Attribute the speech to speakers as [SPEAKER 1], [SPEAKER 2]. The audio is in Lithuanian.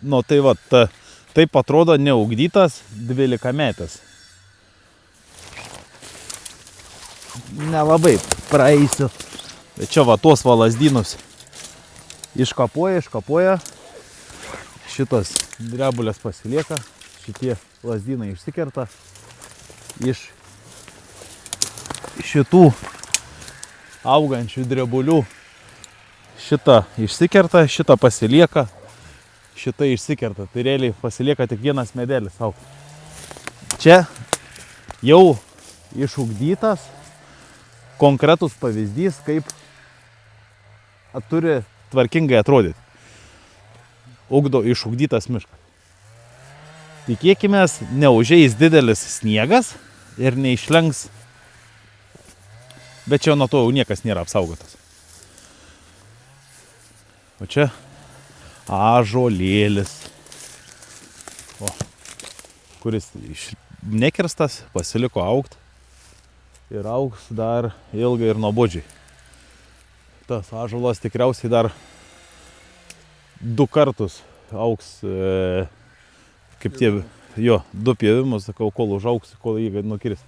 [SPEAKER 1] Nu tai va, taip atrodo neugdytas 12-metis. Nelabai praeisiu. Bet čia va tuos va lazdynus iškapoja. Šitas drebulės pasilieka. Šitie lazdynai išsikerta. Iš šitų augančių drebulių šitą išsikerta, šitą pasilieka. Šitą išsikerta. Tai realiai pasilieka tik vienas medelis augti. Čia jau išugdytas konkretus pavyzdys, kaip turi tvarkingai atrodyti. Išugdytas miškas. Tikėkimės, neužeis didelis sniegas ir neišlenks, bet čia nuo to jau niekas nėra apsaugotas. O čia ąžuolėlis, kuris nekirstas, pasiliko augt ir augs dar ilgai ir nuobodžiai. Tas ąžuolas tikriausiai dar 2 kartus augs, kaip tie, 2 pjovimus, sakau, kol užaugs, kol jį nukirs.